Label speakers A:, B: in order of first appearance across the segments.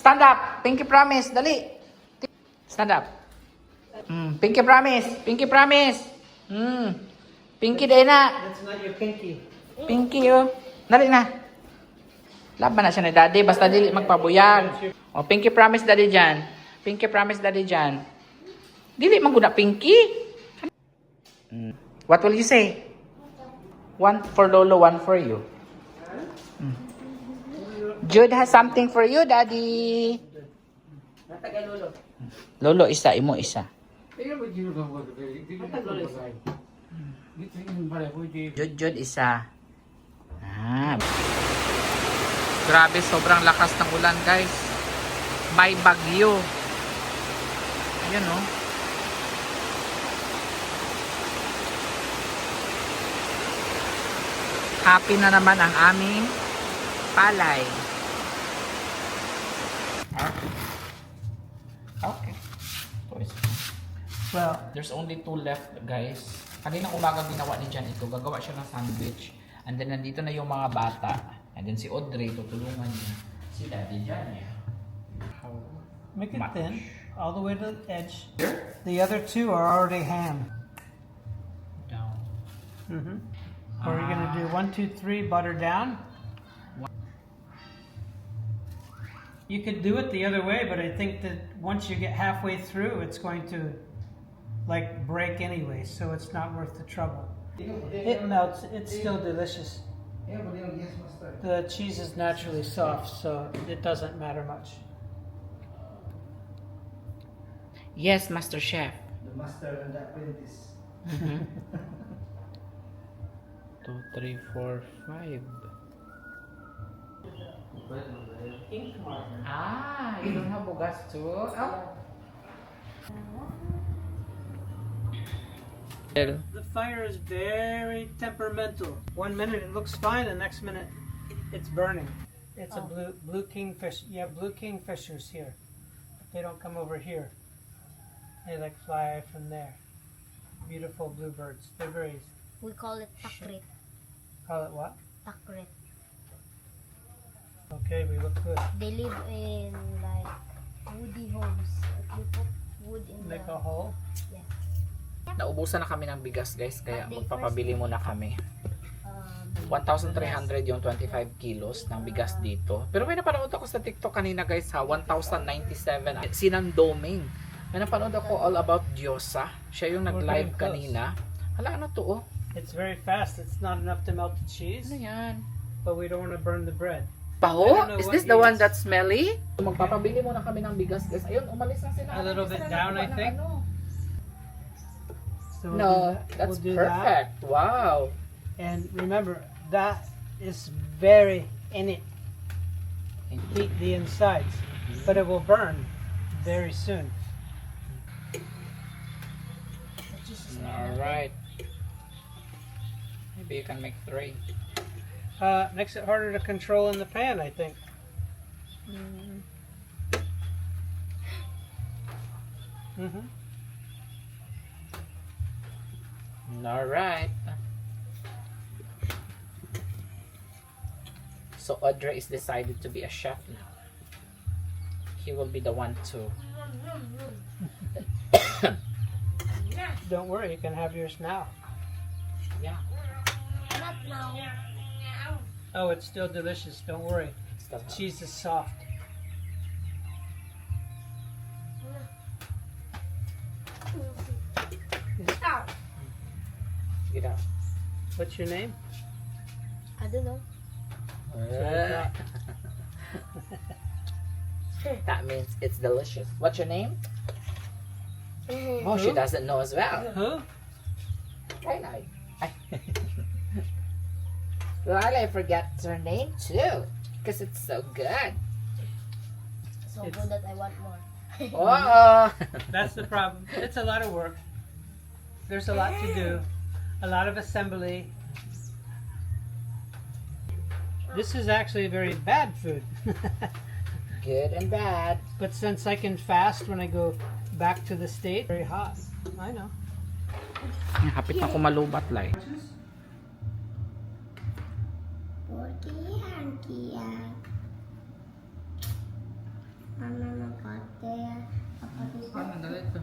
A: Stand up. Pinky promise. Dali. Stand up. Pinky promise. Pinky promise. Pinky din na.
B: That's not your pinky.
A: Pinky oh. Dali na. Laban na siya ni daddy. Basta dili magpabuyag. O, pinky promise daddy dyan. Pinky promise daddy dyan. Dili maguna pinky. What will you say? One for Lolo, one for you. Jude has something for you, daddy. Lolo, isa. Imo, isa. Jude, isa. Grabe, sobrang lakas ng ulan, guys. May bagyo. Ayan, oh. Happy na naman ang aming palay. Okay. Well, there's only 2 left, guys. Kanina umaga ginawa ni Jan ito. Gagawa siya ng sandwich. And then nandito na yung mga bata. And then si Audrey, tutulungan niya. Si Daddy Jan niya.
B: Make it thin, all the way to the edge.
A: Here?
B: The other 2 are already ham.
A: Down.
B: Or you're gonna do 1, 2, 3, butter down. You could do it the other way, but I think that once you get halfway through, it's going to like break anyway, so it's not worth the trouble. It melts. It's still delicious. The cheese is naturally soft, so it doesn't matter much.
A: Yes, Master Chef.
C: The master and the apprentice.
A: 2, 3, 4, 5.
B: Ink marker.
A: You don't have bugas too? Oh.
B: The fire is very temperamental. 1 minute it looks fine, the next minute it's burning. It's a blue kingfish. You have blue kingfishers here. They don't come over here. They like fly from there. Beautiful bluebirds. They're very.
D: We call it takrit.
B: Call it what?
D: Takrit.
B: Okay, we look good.
D: They live in like woody homes. Like, we put wood in
B: Make
D: the...
B: a hole.
D: Yeah.
A: Naubusan na kami ng bigas, guys, kaya
D: But they
A: magpapabili muna kami. 1,300 yung 25 kilos ng bigas dito. Pero may napanood ako sa TikTok kanina, guys, ha, 1,097. Sinandoming. May napanood ako all about Diyosa. Siya yung nag-live kanina. Hala, ano to, oh?
B: It's very fast. It's not enough to melt the cheese,
A: Ano yan?
B: but we don't want to burn the bread.
A: Paho?
B: know
A: Is
B: what
A: this the one
B: is.
A: that's smelly? Magpapabili muna kami ng bigas, guys. Ayun, umalis na sila.
B: A little bit down, I think. So
A: No, that's
B: we'll do that.
A: perfect. Wow.
B: And remember, that is very in it. Heat the insides, but it will burn very soon.
A: All right. Maybe you can make 3.
B: Makes it harder to control in the pan, I think.
A: All right. So Audrey is decided to be a chef now. He will be the one to.
B: Don't worry, you can have yours now.
A: Yeah.
D: Not now.
B: Oh, it's still delicious. Don't worry.
A: It's the
B: Cheese is soft.
A: Get out.
B: What's your name?
D: I don't know.
A: That means it's delicious. What's your name? Oh, she
B: Who?
A: doesn't know as well.
B: Who?
A: Riley. Riley forgets her name too, because it's so good.
D: So
B: It's-
D: good that I want more.
A: Oh.
B: That's the problem. It's a lot of work. There's a lot to do. A lot of assembly. This is actually very bad food.
A: Good and bad.
B: But since I can fast when I go back to the state, very hot. I know.
A: Kapit na kumalubat lang.
D: Mama there.
A: Paano dala ito?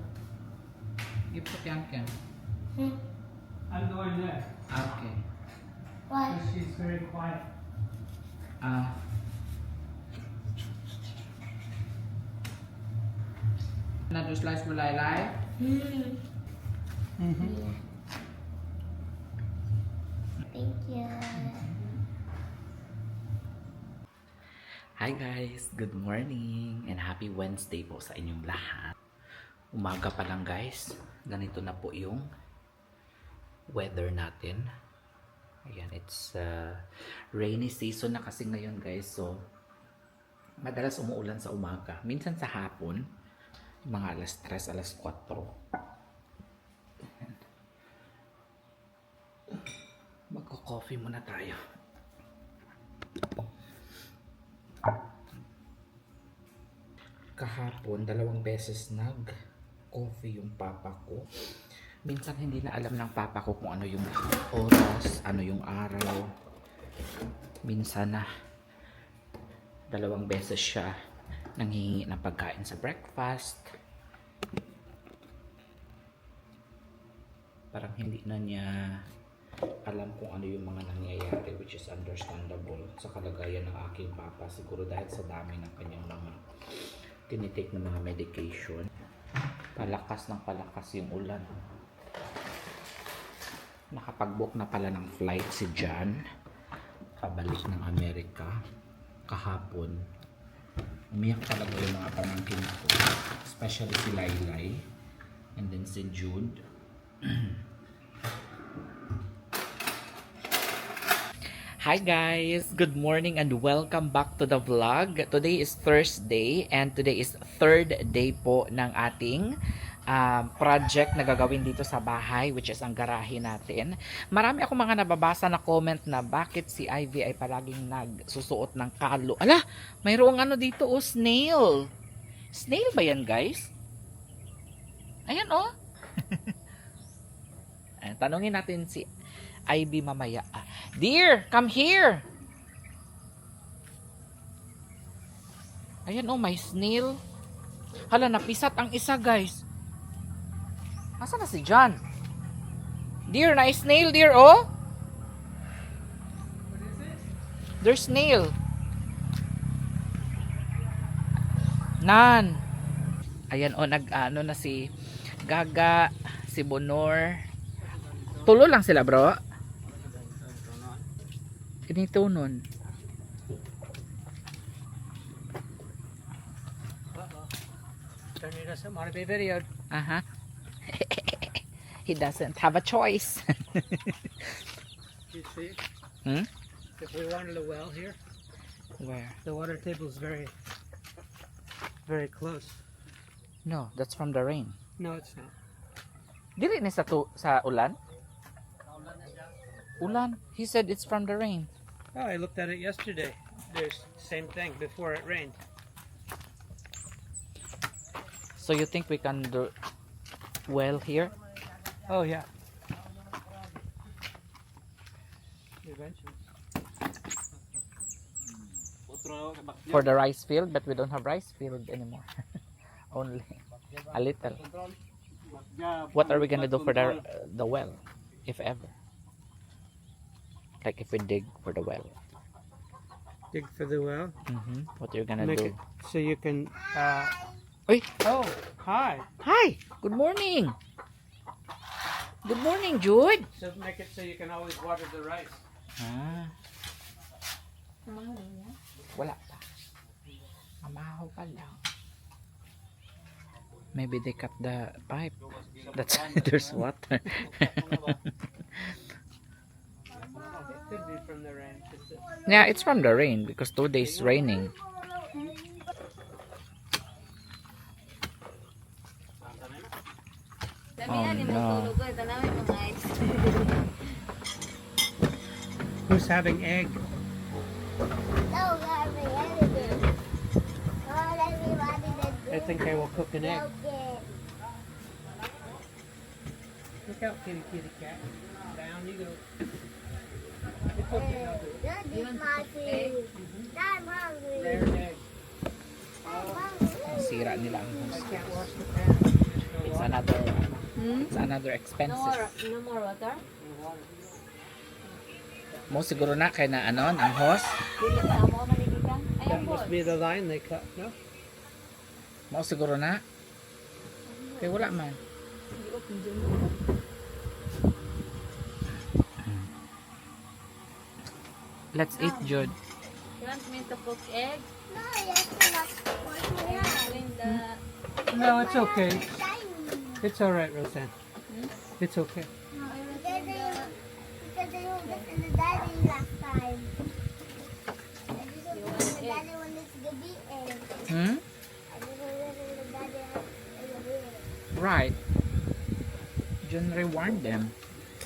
A: Give to Kian Kian.
B: I'm going there.
A: Okay.
D: What?
B: Because she's very quiet.
A: Na do slice mo laylay?
B: Mm-hmm.
D: Thank you.
A: Hi guys! Good morning and happy Wednesday po sa inyong lahat. Umaga pa lang guys. Ganito na po yung weather natin. Ayan, it's rainy season na kasi ngayon guys. So, madalas umuulan sa umaga. Minsan sa hapon, mga alas 3, alas 4. Ayan. Magko-coffee muna tayo. Kahapon, 2 beses nag-coffee yung papa ko. Minsan hindi na alam ng papa ko kung ano yung oras, ano yung araw. Minsan na 2 beses siya nanghihingi ng pagkain sa breakfast. Parang hindi na niya alam kung ano yung mga nangyayari, which is understandable sa kalagayan ng aking papa. Siguro dahil sa dami ng kanyang mga tinitake ng mga medication. Palakas ng palakas yung ulan. Nakapag-book na pala ng flight si John pabalik ng Amerika kahapon. Umiyak talaga yung mga pamangkin ko, especially si Laylay and then si Jude. Hi guys! Good morning and welcome back to the vlog. Today is Thursday and today is 3rd day po ng ating project na gagawin dito sa bahay, which is ang garahe natin. Marami akong mga nababasa na comment na bakit si Ivy ay palaging nagsusuot ng kalo. Ala! Mayroong ano dito oh, snail. Snail ba yan guys? Ayan oh. Ayan, tanungin natin si Ivy mamaya. Dear, come here. Ayan oh, may snail. Hala, napisat ang isa guys. Nasaan na si John? Dear, na snail dear oh. There's snail. Nan. Ayan oh, nag-ano na si Gaga, si Bonor. Tulo lang sila bro. Ganito nun.
B: Johnny doesn't want to be videoed.
A: Aha. He doesn't have a choice.
B: You see?
A: Hmm?
B: If we wanted a well here,
A: Where?
B: the water table is very, very close.
A: No, that's from the rain.
B: No, it's not.
A: Dili ni sa ulan? Ulan. He said it's from the rain.
B: Oh, I looked at it yesterday. There's the same thing before it rained.
A: So you think we can do well here?
B: Oh, yeah. Eventually.
A: For the rice field, but we don't have rice field anymore. Only a little. What are we gonna do for the well, if ever? Like if we dig for the well.
B: Dig for the well.
A: What are you gonna
B: Make
A: do?
B: it so you can.
A: Uy!
B: Oh, hi.
A: Hi! Good morning! Good morning, Jude!
B: So make it so you can always water the rice.
A: Ah, wala pa. Amahaw pa lang. Maybe they cut the pipe. That's why there's water.
B: It could be from the rain.
A: Yeah, it's from the rain because 2 days raining. Oh no.
B: Who's having egg? I think I will cook an egg. Look out, kitty, kitty cat. Down you go. It's okay.
D: This is my food. I'm hungry.
B: There's egg.
D: I'm hungry.
A: masisira nila ang hose.
B: Can't wash the pan.
A: It's another expenses.
D: No more water?
A: Mo siguro na kay na ano, ang hose.
D: Dili pa mo manigi ka?
B: That must be the line they cut, no?
A: Mo siguro na. Kay wala man. Let's eat, Jude.
D: You want me to cook egg? No, yes, not the...
B: No, it's okay. It's all right, Roseanne. It's okay.
E: Because they were in the daddy last time. I just went in the daddy when it's the egg.
A: Hmm?
E: I just went in the daddy in the egg.
A: Right. John rewarned them,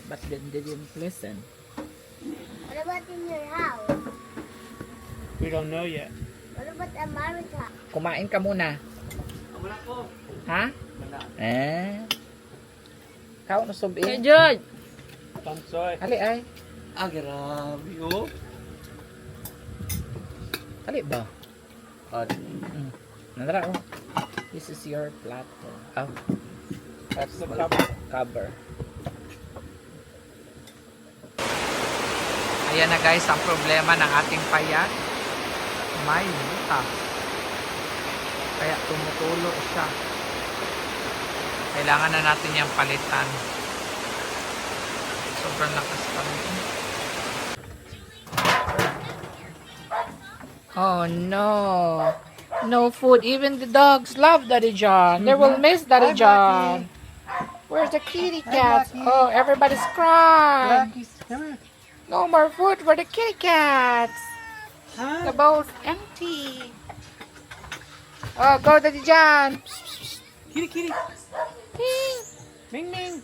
A: but then they didn't listen.
E: What about in your house?
B: We don't know yet.
E: What about America?
A: Kumain ka muna. Ha? Kau na subi.
D: Jude!
B: Tansoy.
A: Ali ay.
C: Ah, grabe, oh.
A: Ali ba?
C: Ah,
A: Nandara oh. This is your plato. Oh.
B: That's the cover.
A: Cover. Ayan na guys, ang problema ng ating payat. May butas. Kaya tumutulo siya. Kailangan na natin yung palitan. Sobrang lakas pa rin. Oh no. No food. Even the dogs love Daddy John. They will miss Daddy John. Where's the kitty cats? Oh, everybody's crying.
B: Come here.
A: No more food for the kitty cats. The
B: Huh?
A: bowl's empty. Oh, go Daddy John.
B: Kitty, kitty.
A: Ting.
B: Ming, Ming.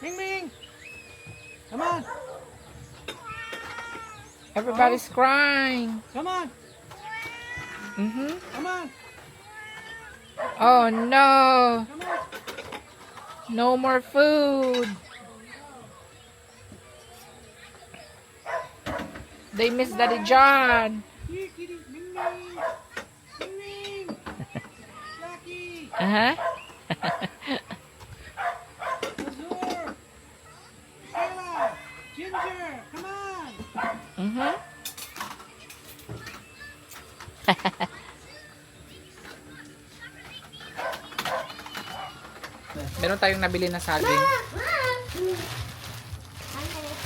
B: Ming, Ming. Come on.
A: Everybody's crying.
B: Come on.
A: Mm-hmm.
B: Come on.
A: Oh no.
B: Come on.
A: No more food. They miss Daddy John.
B: Here, kitty. Ming, Ming. Ming, Ming. Blackie.
A: Uh-huh.
B: Azur. Sheila. Ginger. Come on.
A: Mm-hmm. Meron tayong nabili na saging.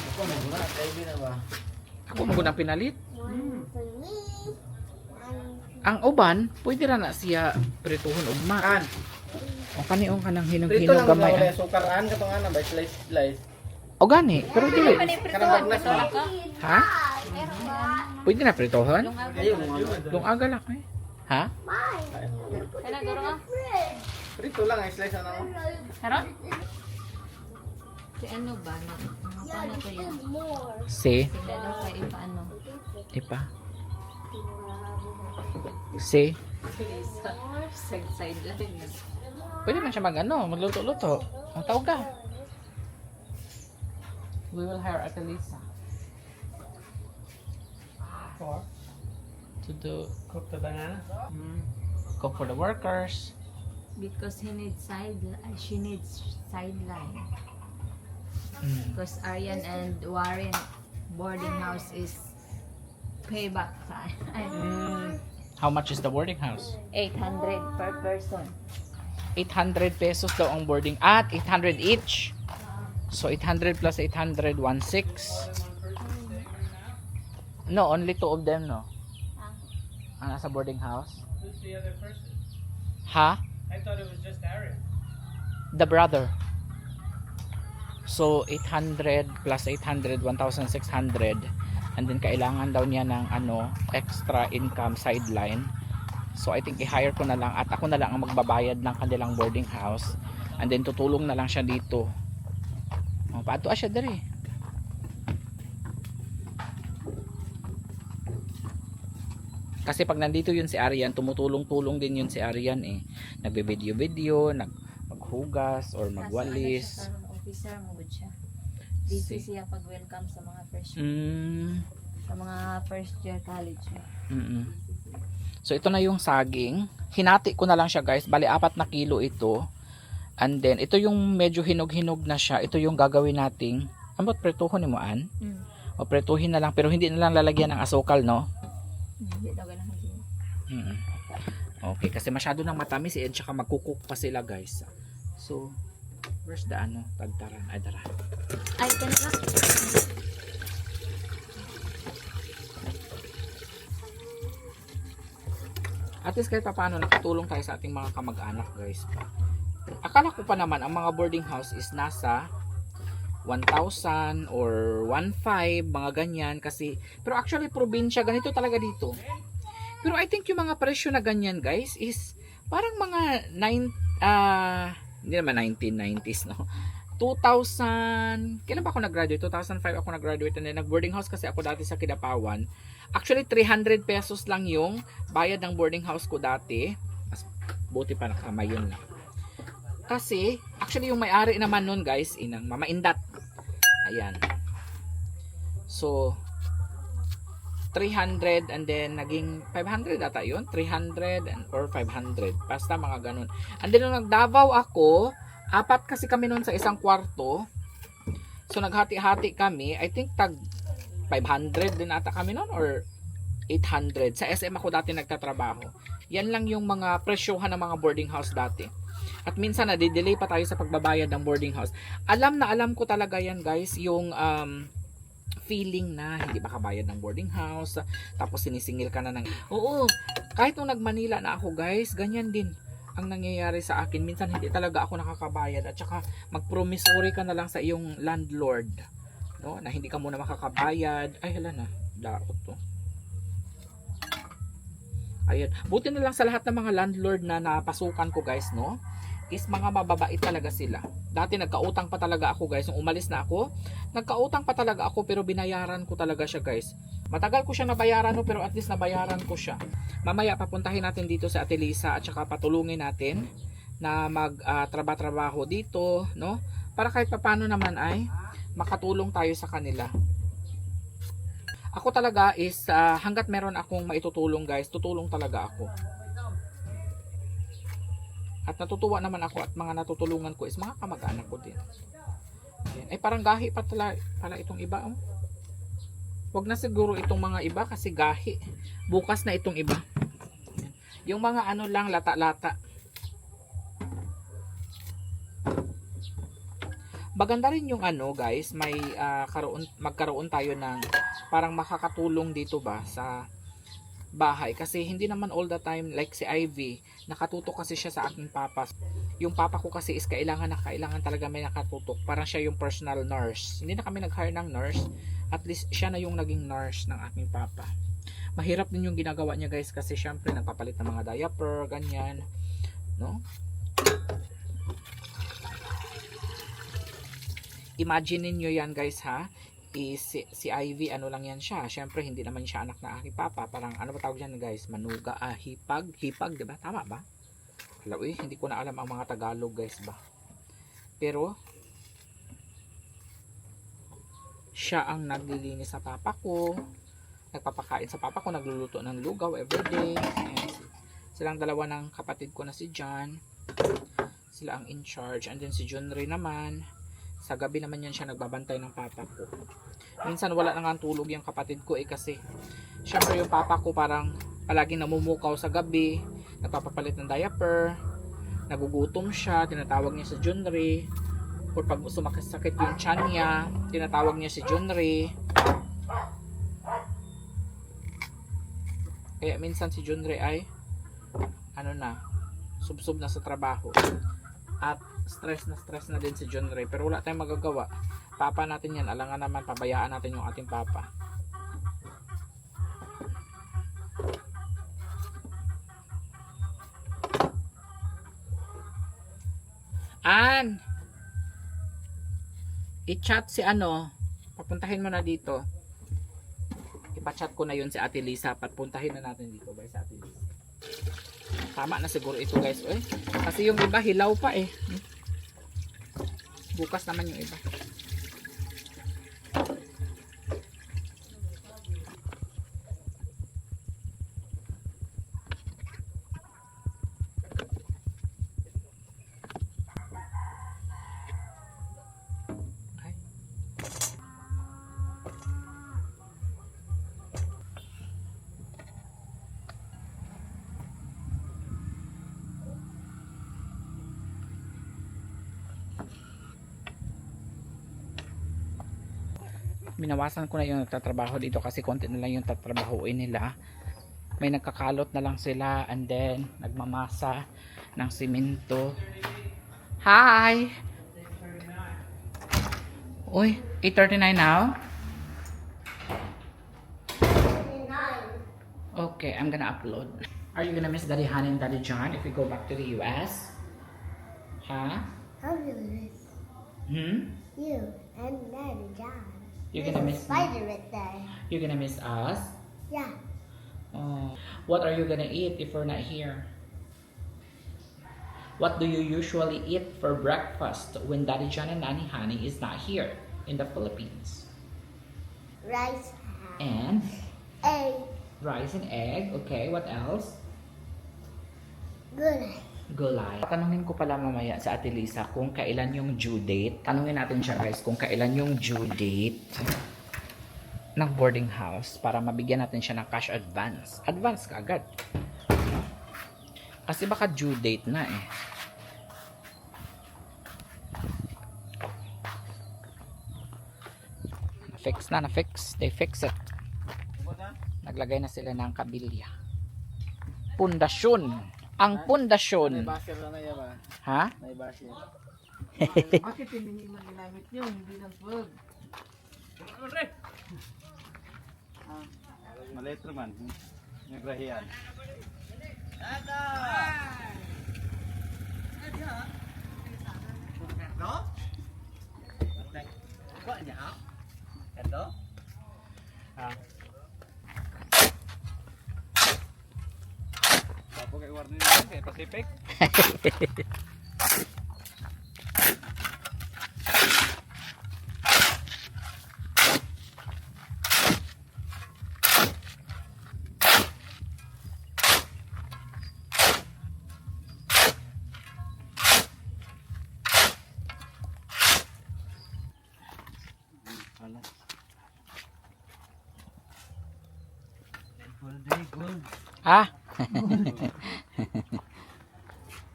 C: ako na muna. Baby na ba?
A: Ako mo nang pinalit.
E: One for me.
A: Ang uban, pwede ra na siya prituhon ugma.
C: Kan.
A: O kani ang kanang
C: Prito
A: hinog-hinog
C: lang
A: gamay.
C: wala sukaran ka pa nga na ba slice slice.
A: O gani, pero dili.
C: Kanang bagnas mo.
A: Ha? Pwede na prituhon?
C: Ayun mo.
A: Dong aga lang eh. Ha?
D: Kailan garo nga?
C: Prito lang ay slice na mo.
D: Karon? Si ano ba? Paano ko yan?
A: Si.
D: Sila daw kayo ipaano?
A: Ipa. Si.
D: Side lang.
A: Pwede man siya mag-ano, magluto-luto. Ang tawag ka. We will hire Ate Lisa
B: Or
A: to do
B: cook the banana.
A: cook for the workers.
D: Because she needs sideline.
A: Mm.
D: Because Aryan and Warren boarding house is payback time.
A: How much is the boarding house?
D: 800 per person.
A: 800 pesos daw ang boarding. At 800 each. So 800 plus 800, 1,600. No, only two of them, no? Ang nasa boarding house.
B: Who's the other person?
A: Ha?
B: I thought it was just Ariel.
A: The brother. So 800 plus 800, 1,600. And then kailangan daw niya ng ano, extra income sideline. So I think i-hire ko na lang at ako na lang ang magbabayad ng kanilang boarding house. And then tutulong na lang siya dito. Oh, paano siya dere? Kasi pag nandito yun si Arian, tumutulong-tulong din yun si Arian eh. Nagbe-video-video, maghugas or magwalis.
D: Officer mo good siya. Busy
A: Si-
D: siya pag welcome sa mga fresh
A: Mm,
D: sa mga first year college.
A: mm. So ito na yung saging. Hinati ko na lang siya guys. Bali 4 na kilo ito. And then ito yung medyo hinog-hinog na siya. Ito yung gagawin nating ambot pretuhon ni mo an. O pretuhin na lang pero hindi na lang lalagyan ng asukal, no?
D: Hindi daw ganun.
A: Mm. Okay, kasi masyado nang matamis eh, tsaka magkukuk pa sila guys. So, where's the tagtaran? Ay, dara.
D: Ay, ganun.
A: At least kahit paano nakatulong tayo sa ating mga kamag-anak guys. Akala ko pa naman ang mga boarding house is nasa 1,000 or 1,500 mga ganyan kasi pero actually probinsya ganito talaga dito. Pero I think yung mga presyo na ganyan guys is parang mga hindi naman 1990s, no? 2000, kailan ba ako nag-graduate? 2005 ako nag-graduate and then nag-boarding house kasi ako dati sa Kidapawan. Actually 300 pesos lang yung bayad ng boarding house ko dati. Mas buti pa nakamay yun lang. Kasi actually yung may-ari naman nun guys, inang Mama Indat. Ayan. So 300 and then naging 500 ata yun, 300 or 500 basta mga ganun. And then nung nagdavaw ako, 4 kasi kami noon sa isang kwarto, so naghati-hati kami, I think tag 500 din ata kami noon or 800. Sa SM ako dati nagtatrabaho. Yan lang yung mga presyohan ng mga boarding house dati. At minsan nadidelay pa tayo sa pagbabayad ng boarding house. Alam na alam ko talaga yan guys, yung feeling na hindi makabayad ng boarding house, tapos sinisingil ka na ng oo, kahit nung nag-Manila na ako guys, ganyan din ang nangyayari sa akin. Minsan hindi talaga ako nakakabayad at saka mag-promissory ka na lang sa iyong landlord, no, na hindi ka muna makakabayad. Ay hala na, daot to. Ayan, buti na lang sa lahat ng mga landlord na napasukan ko guys, no, is mga mababait talaga sila. Dati nagkautang pa talaga ako guys. Nung umalis na ako, nagkautang pa talaga ako pero binayaran ko talaga siya guys. Matagal ko siya nabayaran no, pero at least nabayaran ko siya. Mamaya papuntahin natin dito sa Ate Lisa at saka patulungin natin na mag-trabaho dito, no? Para kahit paano naman ay makatulong tayo sa kanila. Ako talaga is hanggat meron akong maitutulong guys, tutulong talaga ako. At natutuwa naman ako at mga natutulungan ko is mga kamag-anak ko din. Ayan. Ay parang gahi pa pala itong iba. Oh. Huwag na siguro itong mga iba kasi gahi. Bukas na itong iba. Ayan. Yung mga ano lang, lata-lata. Maganda rin yung ano guys, may magkaroon tayo ng parang makakatulong dito ba sa bahay kasi hindi naman all the time like si Ivy nakatutok kasi siya sa aking papa. Yung papa ko kasi is kailangan talaga may nakatutok, parang siya yung personal nurse. Hindi na kami nag-hire ng nurse, at least siya na yung naging nurse ng aking papa. Mahirap din yung ginagawa niya guys kasi syempre nagpapalit ng mga diaper ganyan, no? Imagine niyo yan guys ha. Si Ivy ano lang yan siya, syempre hindi naman siya anak na aking papa, parang ano ba tawag dyan guys, manuga, hipag diba, tama ba? Hello, hindi ko na alam ang mga Tagalog guys ba, pero siya ang naglilinis sa papa ko, nagpapakain sa papa ko, nagluluto ng lugaw everyday. Ayan, silang dalawa ng kapatid ko na si John, sila ang in charge, and then si John Ray naman sa gabi naman yan siya nagbabantay ng papa ko. Minsan wala na nga tulog yung kapatid ko kasi syempre yung papa ko parang palaging namumukaw sa gabi, nagpapapalit ng diaper, nagugutom siya, tinatawag niya si John Ray, or pag sumakit yung tiyan niya, tinatawag niya si John Ray. Kaya minsan si John Ray ay subsob na sa trabaho at stress na din si John Ray, pero wala tayong magagawa. Papa natin yan, alangan naman pabayaan natin yung ating papa. An, i-chat si papuntahin mo na dito, ipa-chat ko na yun si Ate Lisa, papuntahin na natin dito guys sa Ate Lisa. Tama na siguro ito guys, kasi yung iba hilaw pa bukas naman yung iba. Binawasan ko na yung nagtatrabaho dito kasi konti na lang yung tatrabahuin nila. May nagkakalot na lang sila and then nagmamasa ng simento. Hi! Uy, 8:39 now? Okay, I'm gonna upload. Are you gonna miss Daddy Han and Daddy John if we go back to the US? Huh?
E: I'm gonna miss you and Daddy John.
A: You're gonna miss me?
E: Spider right there.
A: You're gonna miss us?
E: Yeah.
A: Oh, what are you gonna eat if we're not here? What do you usually eat for breakfast when Daddy John and Nanny Honey is not here in the Philippines?
E: Rice
A: And
E: egg.
A: rice and egg. Okay, what else?
E: Good.
A: Gulay. Tanungin ko pala mamaya sa Ate Lisa kung kailan yung due date. Tanungin natin siya guys kung kailan yung due date ng boarding house para mabigyan natin siya ng cash advance. Advance ka agad. Kasi baka due date na eh. Na-fix na, na-fix. They fix it. Naglagay na sila ng kabilya. Pundasyon. Ang pundasyon.
C: Naibasher na yan ba?
A: Ha?
C: Naibasher.
F: Bakit hindi mo ginamit yun? Hindi ng 12.
C: Maliit naman. Nagrahiyan. Apa kayak warna ini kayak Pacific?
A: Ah.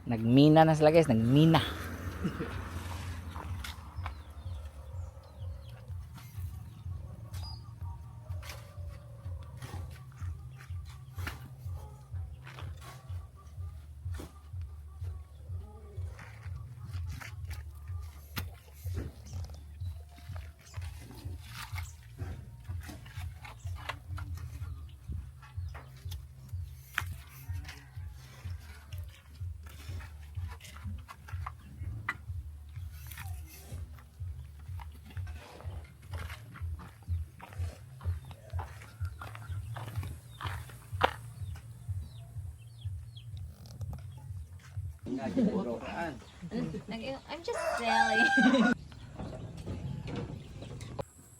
A: Nagmina na sila guys, nagmina.
D: I'm just selling.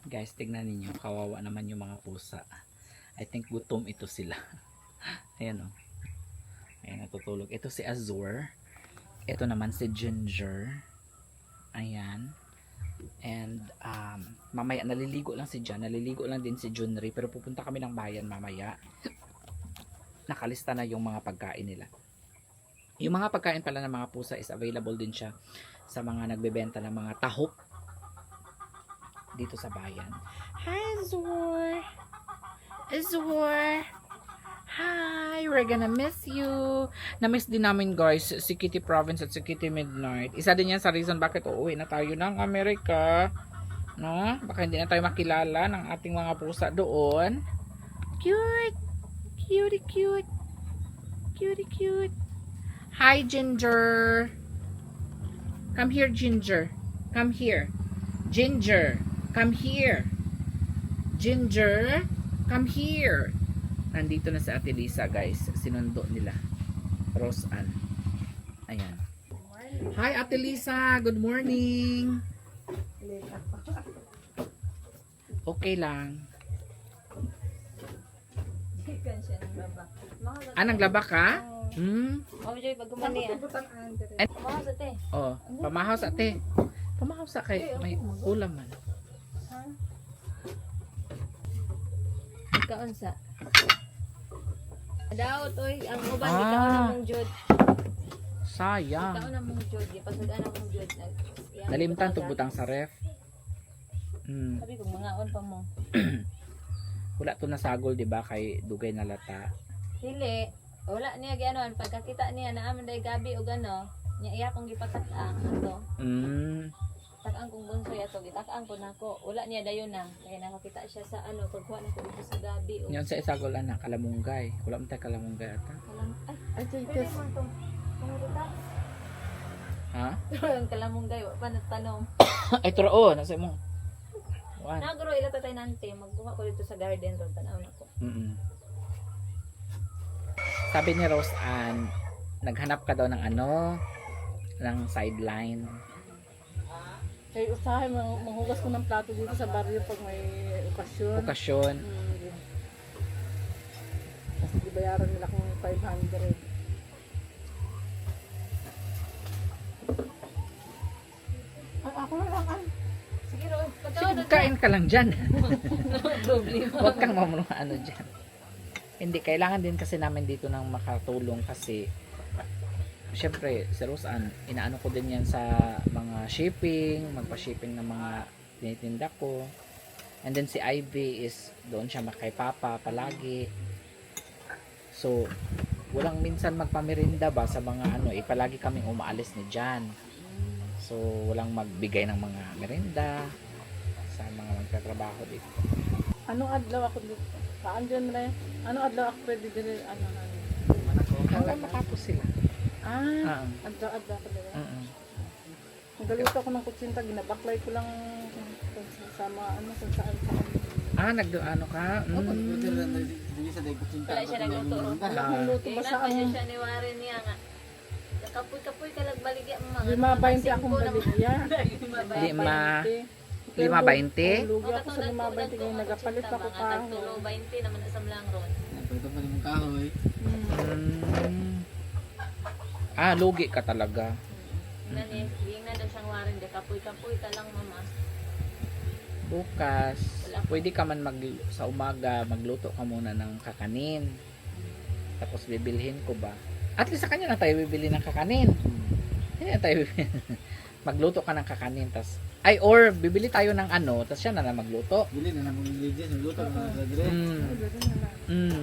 A: Guys, tignan ninyo, kawawa naman yung mga pusa. I think gutom ito sila. Ayan o. Ayan, natutulog. Ito si Azure. Ito naman si Ginger. Ayan. And mamaya naliligo lang si Jan. Naliligo lang din si Junri. Pero pupunta kami ng bayan mamaya. Nakalista na yung mga pagkain nila. Yung mga pagkain pala ng mga pusa is available din siya sa mga nagbebenta ng mga tahok dito sa bayan. Hi, Azure! Azure! Hi! We're gonna miss you! Na-miss din namin guys si Kitty Province at si Kitty Midnight. Isa din yan sa reason bakit uuwi na tayo ng Amerika. No? Baka hindi na tayo makilala ng ating mga pusa doon. Cute! Cutie cute! Cutie cute! Hi, Ginger! Come here, Ginger. Come here. Ginger, come here. Ginger, come here. Nandito na si Ate Lisa, guys. Sinundo nila. Rose Ann. Ayan. Hi, Ate Lisa. Good morning. Okay lang. Naglaba ka?
D: Oh, Joy, pag gumani ah. Mahal sa te.
A: Oh, pamahaw sa ate. Pamahaw sa kay may ulam man.
D: Ikaon sa. Daot oy, ang uban
A: Ah.
D: ikaw na mong jud.
A: Sayang.
D: Ikaw na mong jud, pasag ana mong jud.
A: Nalimtan to butang sa ref. Mm.
D: Sabi ko, mga on pa mo.
A: Wala to nasagol, di ba? Kay dugay na lata.
D: Dili. Wala niya gano'n. Pagkakita niya na aman day gabi o gano, niya iya kong gipatak-ang. Ato.
A: Mm.
D: Tak-ang kong bunsoy ato. Gitak-ang ko nako. Wala niya dayon na. Kaya nakakita siya sa ano. Pagkuha na ko dito sa gabi. O.
A: Yan sa isagol anak, kalamunggay. Wala mo tayo kalamunggay ata.
D: Ay, pwede mo itong pangurita.
A: Ha?
D: Ang kalamunggay. Wala pa nagtanong.
A: Ay, turo, nasa mo. One.
D: Naguro ilata tayo nante. Magkuha ko dito sa garden ron. Tanaw na ko.
A: Mm-mm. Sabi ni Rose Ann, naghanap ka daw ng ano, ng sideline.
F: Kaya usahay, manghugas ko ng plato dito sa baryo pag may okasyon.
A: Okasyon.
F: Kasi di bayaran nila kung 500. Ako na lang, ay.
D: Sige ro.
A: Sige, kain ka lang dyan.
D: Problema.
A: Huwag kang mamulong ano dyan. Hindi, kailangan din kasi namin dito ng makatulong kasi syempre, si Rose Ann, inaano ko din yan sa mga shipping, magpa-shipping ng mga tinitinda ko. And then si Ivy is doon siya kay Papa palagi. So, walang minsan magpamerinda ba sa mga ano, palagi kaming umaalis ni Jan. So, walang magbigay ng mga merinda sa mga magtatrabaho dito.
F: Anong adlaw ako dito? Saan dyan na yun? Anong adlaw ako pwede dito? Ano?
A: Hanggang matapos sila.
F: Ah, adlaw ako dito. Nagaluto ako ng kutsinta, ginabaklay ko lang kung sa mga ano, kung saan.
A: Nagdoano ka?
D: Wala siya nagluto ro.
F: Wala akong luto
D: Tingnan
F: basta
D: pa
F: ang
D: siya ni Warren niya nga. Kapoy-kapoy ka lagbaligya mga.
F: 5.20 akong baligya.
A: 5.20?
F: Lugi ako sa 5.20 kaya nagapalit ako ka.
D: Tulo 20 naman sa lang ron.
A: Lugi ka talaga.
D: Nani, yung na daw siyang Warren, kapoy-kapoy ka lang mama.
A: Bukas, pwede ka man sa umaga, magluto ka muna ng kakanin. Tapos bibilhin ko ba? At least sa kanya na tayo bibili ng kakanin. Hindi na tayo bibili. Magluto ka ng kakanin. Tas, or bibili tayo ng ano, tapos siya na lang magluto.
C: Bili na naman ingredients, magluto na sa dire.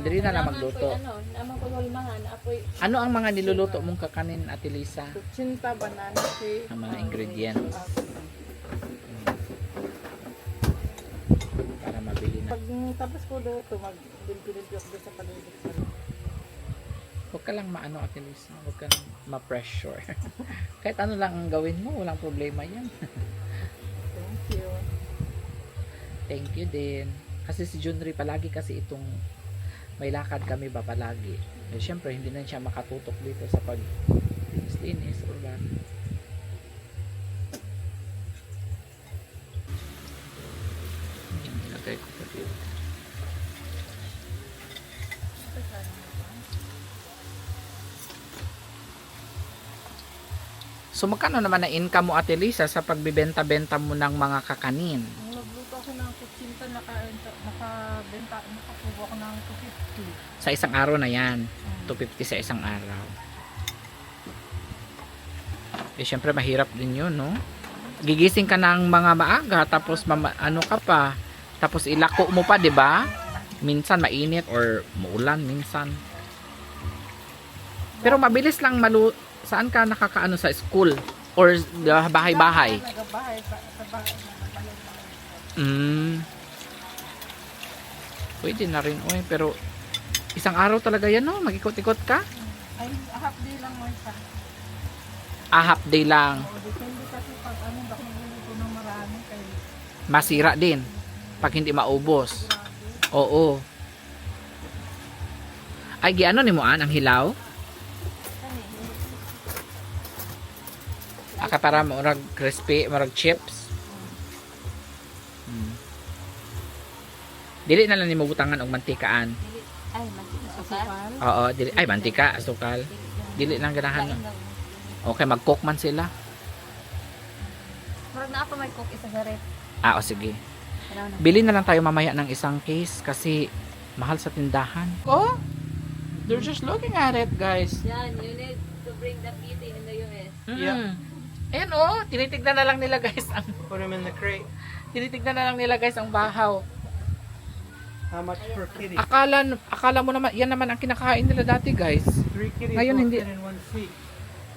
A: Dili na lang magluto.
D: Naman ko hulmahan, apoy.
A: Ano ang mga niluluto mong kakanin, Ate Lisa?
F: Kutsinta, banana cake.
A: Ang mga ingredients. Para mabili na.
F: Pag tapos ko luto, mag-bilbilid ako sa paligid sa
A: Huwag ka lang maano, Ate Lisa. Huwag ka lang ma-pressure. Kahit ano lang ang gawin mo, walang problema yan.
F: Thank you.
A: Thank you din. Kasi si Junri palagi kasi itong may lakad kami ba palagi. Eh, syempre, hindi na siya makatutok dito sa pag-linis or ba. Lagay ko pa dito. So, magkano naman na income mo, Ate Lisa, sa pagbibenta-benta mo ng mga kakanin?
F: Nung nagluto ako ng kutsinta, nakakuha ako ng 250.
A: Sa isang araw na yan. 250 sa isang araw. Eh, syempre, mahirap din yun, no? Gigising ka ng mga maaga, tapos ano ka pa, tapos ilako mo pa, di ba? Minsan mainit or muulan minsan. Pero mabilis lang saan ka nakakaano sa school or bahay-bahay?
F: Nagabahay sa bahay.
A: Pwede na rin, pero isang araw talaga yan, no? Mag-ikot-ikot ka?
F: Ay, half day lang mo isa.
A: Half day lang.
F: O, depende kasi pag baka magluluto ng marami kayo.
A: Masira din pag hindi maubos. Oo. Ay, giano ni mo ang hilaw? Para murag crispy, murag chips. Dili na lang nimo butangan og mantikaan.
D: Ay, masukal.
A: Oo, dili ay mantika, asukal. Dili lang ganahan. Okay, mag-cook man sila.
D: Murag na ako may cook isa sa ref.
A: O sige. Bili na lang tayo mamaya ng isang case kasi mahal sa tindahan. Oh, they're just looking at it, guys.
D: Yan, you need to bring the meat in the US.
A: Yeah. Ayan, tinitignan na lang nila, guys.
B: Put them in the crate.
A: Tinitignan na lang nila guys ang bahaw.
B: How much per kitty?
A: Akala mo naman, yan naman ang kinakain nila dati guys.
B: 3 kitties
A: Ngayon,
B: won't
A: hindi.
B: fit in one seat.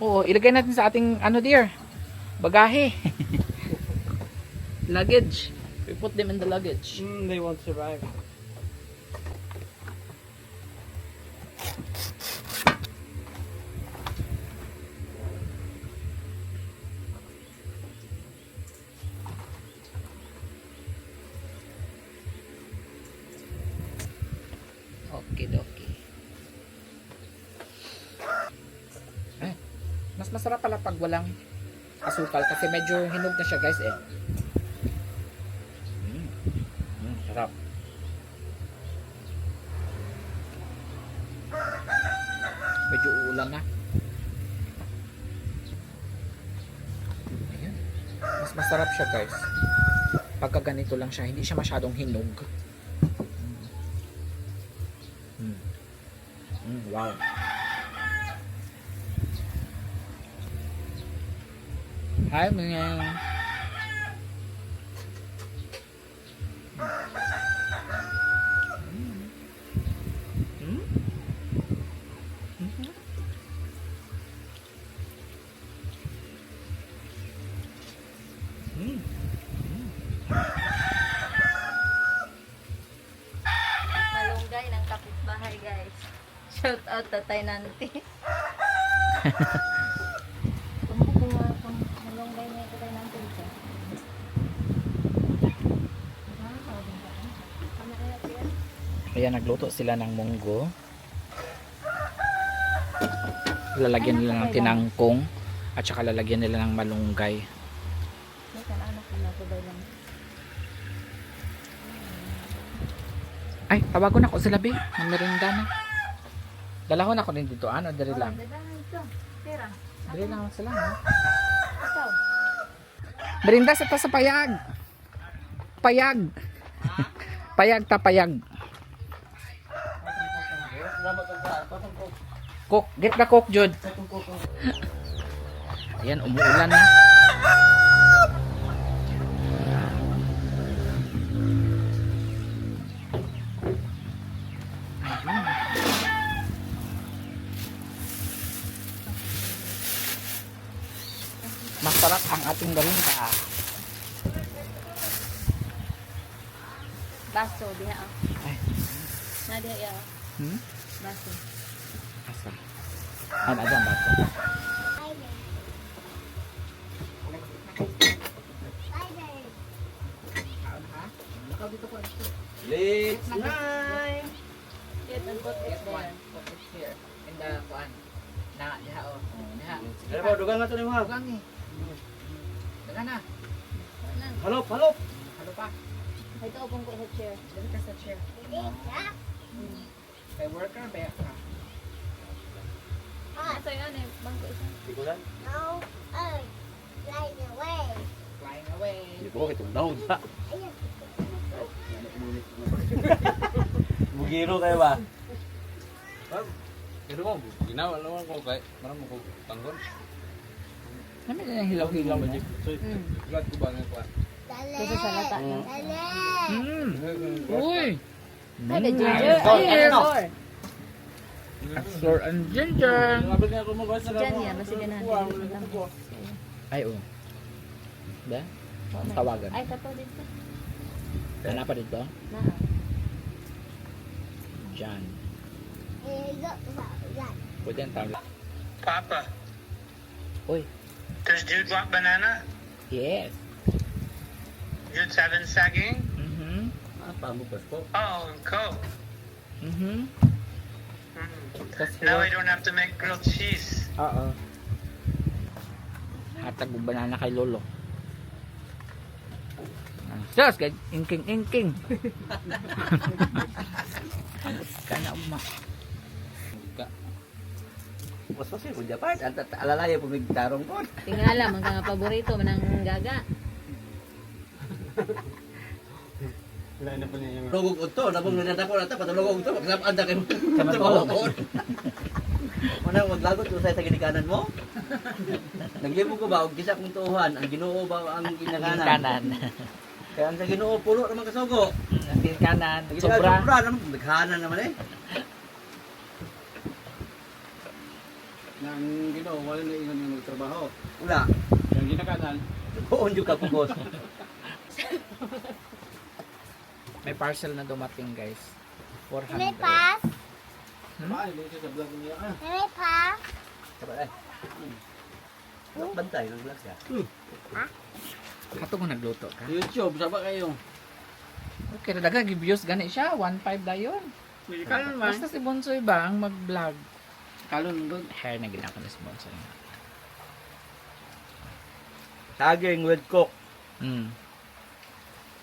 A: Oo, ilagay natin sa ating, ano dear, bagahe. Luggage. We put them in the luggage.
B: They won't survive.
A: Okay, okay. Ay, mas masarap pala pag walang asukal kasi medyo hinog na siya guys eh. Sarap. Medyo uulan na. Ayan. Mas masarap siya guys. Pagka ganito lang siya, hindi siya masyadong hinog. Wow. Hi, mga.
D: Malunggay ng kapitbahay guys. Shout out Tatay Nanti. Malunggay niya Tatay Nanti dito.
A: Ayan, nagluto sila ng munggo. Lalagyan nila ng tinangkong at saka lalagyan nila ng malunggay. Ay, tawagon ako sila, be. May merinda na. Dalahon ako din dito. Ano, dali lang.
D: Tira.
A: Dali lang sila, ha?
D: Ikaw.
A: Merinda sa payag. Payag. Payag ta payag. Cook, get the cook, Jud. Ayan, umuulan na. Masarap ang ating merinda.
D: Baso diha.
A: Ay.
D: Na diha ya. Baso.
A: Asa? Ay, nadyan ba ito?
C: Let's nine.
D: Get and put it there.
A: Put it here. In the kuan. Na, diha o. Diha.
C: Ano ba, dugang nga ito ni mga.
A: Tugang eh. Daga na.
C: Halop, halop.
A: Halo pa.
D: Ito upong ko sa chair.
A: Dali ka sa chair. Kay worker, ba ka?
D: Ito yun eh. Bangko isa.
C: Tikulan.
E: No, flying away.
A: Flying away.
C: Hindi ko itong daw sa.
E: Ayun.
C: Bugiro kayo ba? Pero mo, ginawa naman ko kay, marami mo ko tanggon.
A: Namin na yung hilaw-hilaw niya.
C: Glad ko ba nga ko?
E: Dali.
D: Kasi sa lata niya.
E: Dali.
A: Uy!
D: Ay, the ginger. Ay, door.
A: Explore and ginger.
C: Sabi niya ako mo ba sa
D: Diyan yan. Basta ganahan.
A: Ay, oh. Ba? Tawagan.
D: Ay, kato dito.
A: Wala pa dito?
D: Naa.
A: Diyan.
E: Yan.
A: Pwede ang tawag.
G: Papa,
A: Uy.
G: does Jude want banana?
A: Yes.
G: Jude's having saging?
A: Mm-hmm.
C: Ah, pamukas po.
G: Oh, and Coke.
A: Mm-hmm. That's
G: Now I
A: here.
G: don't have to make grilled cheese.
A: Oo. Hatag mo banana kay Lolo. Sus, kay ingking. Kana uma.
C: Mas masih po Japan. Alalaya po may tarong po.
D: Tingala, mga nga paborito manang gaga.
C: Lugog ito. Nabong nanadako na ito. Patulogog ito. Magsapaan na kayo. Matulogog. Manang maglagot ko sa ginikanan mo. Naglibog ko ba? Og kisa kong tuuhan. Ang ginoo ba ang ginakanan?
A: Kanan.
C: Kaya ang sa Ginoo pulo naman kasugo.
A: Natin kanan.
C: Sobra
A: Sobra.
C: naman, naghanan naman eh.
H: Nang Ginoo wala na ingon nga magtrabaho.
C: Wala.
H: Yang ginakanan,
C: Buon jud ka pugos.
A: May parcel na dumating guys.
E: May
A: 400.
E: pass?
H: ay dito sa vlog niya ah.
E: May pass?
C: Sabi eh. Bantay ng vlog siya.
A: Kato mo nagluto ka.
H: YouTube saba kayo.
A: Okay, daga views gani siya, 1.5 dayon.
H: Pwede ka naman.
A: Basta si Bonsoy ba ang mag-vlog?
H: Kalon doon.
A: Hair na ginako ni si Bonsoy.
C: Saging with cook.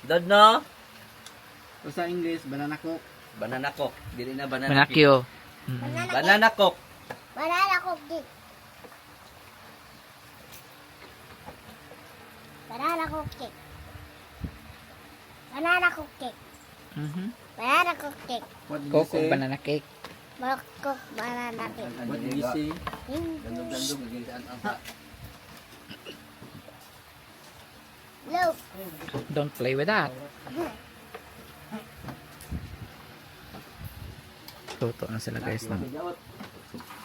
C: Dad no?
H: O sa English, banana cook.
C: Banana cook. Dili na banana cake.
A: Manakyo.
C: Banana cook.
E: Banana cookie. Banana cookie. Banana cookie. Banana cookie.
H: What did you
A: Coke o
H: say?
A: banana cake.
E: Cook banana cake.
H: What did you say?
C: Gandong-gandong lagi sa ang
E: Loaf.
A: Don't play with that. Luto na sila guys ng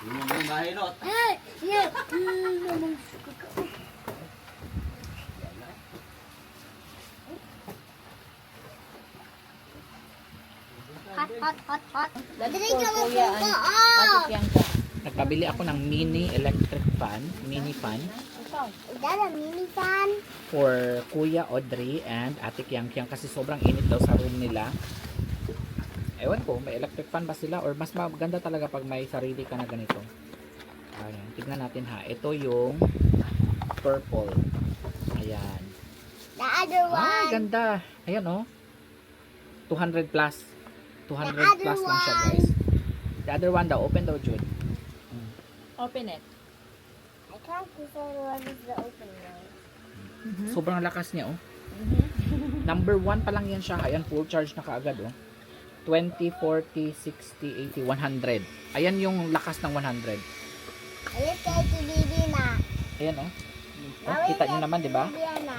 C: Yung mga bahinot.
E: Hey, yeah. Hot, hot, hot, hot. Dali ka mo
D: Kuya,
E: po.
D: Atik yan ka.
A: Nagpabili ako ng mini electric fan, mini fan
E: Dala, mini fan.
A: for Kuya Audrey and Ate Kyang Kyang kasi sobrang init daw sa room nila. Ewan ko, may electric fan ba sila or mas maganda talaga pag may sarili ka na ganito. Ayan, tignan natin ha. Ito yung purple. Ayan.
E: The other
A: Ay,
E: one.
A: ganda. Ayan oh. 200 plus. 200
E: The other
A: plus lang siya
E: one.
A: guys. The other one daw, open daw Jude.
D: Open it.
E: I can't decide what is the open one.
A: Sobrang lakas niya oh. Number 1 pa lang yan siya. Ayan, full charge na kaagad oh. 20, 40, 60, 80, 100. Ayan yung lakas ng 100.
E: Ayun kay si Bibi na.
A: Ayan oh. Oh, kita nyo naman, di ba?
E: Bibi na.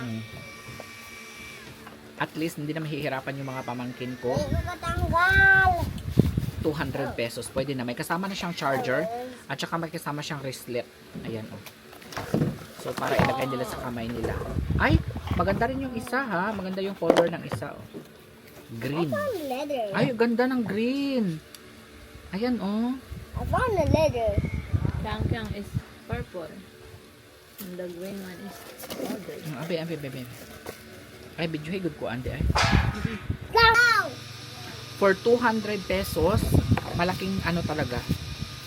A: At least hindi na mahihirapan yung mga pamangkin ko.
E: Hindi ko matanggal.
A: 200 pesos. Pwede na. May kasama na siyang charger at saka may kasama siyang wristlet. Ayan oh. So para ilagay nila sa kamay nila. Ay, maganda rin yung isa ha. Maganda yung color ng isa oh. Green.
E: I found leather.
A: Ay, ganda ng green. Ayan oh.
E: I found the leather.
D: Kyang is purple. And the green one is powder.
A: Abi. Ay, video good ko ande ay.
E: Go!
A: For 200 pesos, malaking ano talaga,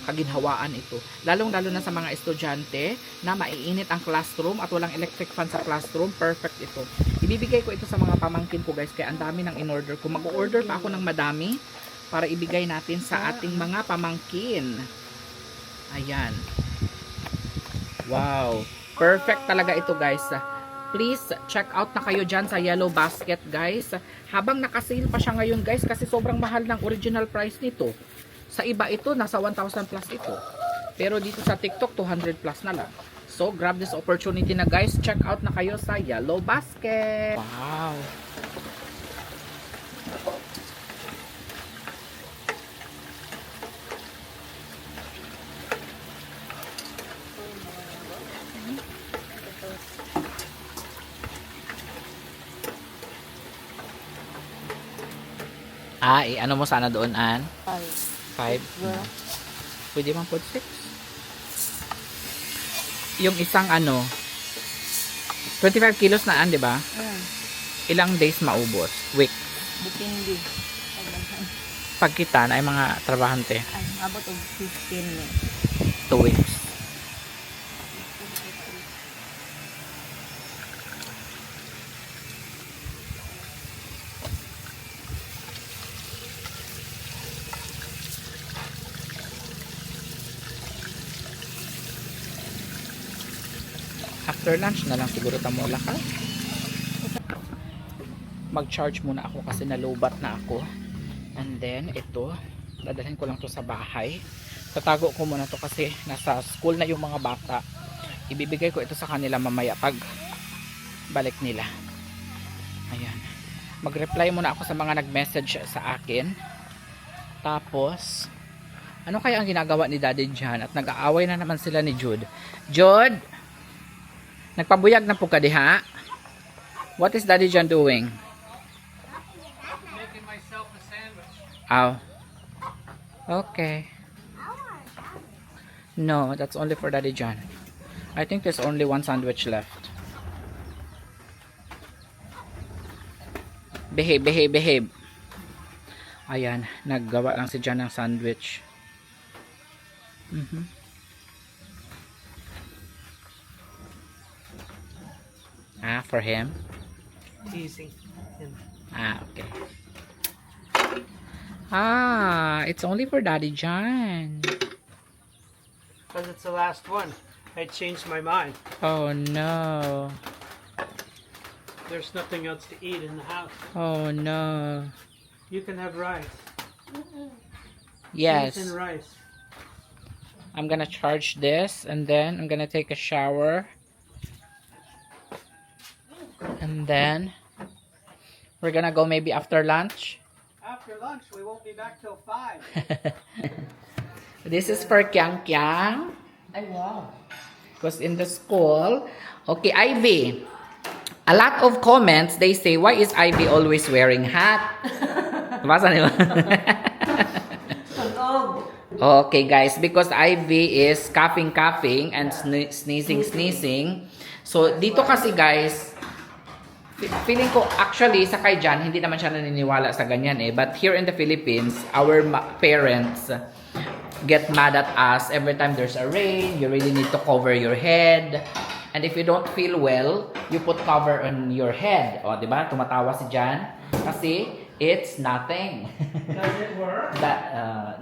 A: kaginhawaan ito. Lalong-lalo na sa mga estudyante na maiinit ang classroom at walang electric fan sa classroom, perfect ito. Ibibigay ko ito sa mga pamangkin ko guys, kaya ang dami ng in-order ko. Mag-order pa ako ng madami para ibigay natin sa ating mga pamangkin. Ayan. Wow. Perfect talaga ito guys. Please, check out na kayo dyan sa Yellow Basket, guys. Habang nakasale pa siya ngayon, guys, kasi sobrang mahal ng original price nito. Sa iba ito, nasa 1,000 plus ito. Pero dito sa TikTok, 200 plus na lang. So, grab this opportunity na, guys. Check out na kayo sa Yellow Basket. Wow! Ano mo sana doon, Ann? 5. Pwede bang put 6? Yung isang 25 kilos na, Ann, di ba? Ilang days maubos? Week.
D: Depende.
A: Pag kita na ay mga trabahante.
D: Ay, abot og 15 minutes.
A: 2 weeks. After lunch na lang siguro tamo lakad. Mag-charge muna ako kasi nalobat na ako. And then ito, dadalhin ko lang to sa bahay. Tatago ko muna to kasi nasa school na yung mga bata. Ibibigay ko ito sa kanila mamaya pag balik nila. Ayan. Mag-reply muna ako sa mga nag-message sa akin. Tapos, ano kaya ang ginagawa ni Daddy John? At nag-aaway na naman sila ni Jude. Jude! Nagpabuyag na po ka diha? What is Daddy John doing?
B: Making myself a sandwich.
A: Oh. Okay. No, that's only for Daddy John. I think there's only one sandwich left. Behave, behave, behave. Ayan, naggawa lang si John ng sandwich. Ah, for him?
B: Easy.
A: Ah, okay. Ah, it's only for Daddy John.
B: Because it's the last one. I changed my mind.
A: Oh no.
B: There's nothing else to eat in the house.
A: Oh no.
B: You can have rice.
A: Yes.
B: Beans and rice.
A: I'm gonna charge this and then I'm gonna take a shower. And then we're gonna go maybe after lunch.
B: After lunch, we won't be back till 5.
A: This is for Kyang Kyang.
F: Ay, wow.
A: Because in the school, okay, Ivy. A lot of comments, they say, why is Ivy always wearing hat? Basa niyo? Okay, guys, because Ivy is coughing and sneezing. So, dito kasi, guys, feeling ko, actually, sa kay Jan, hindi naman siya naniniwala sa ganyan eh. But here in the Philippines, our parents get mad at us every time there's a rain. You really need to cover your head. And if you don't feel well, you put cover on your head. O, di ba? Tumatawa si Jan. Kasi, it's nothing.
B: Does it work?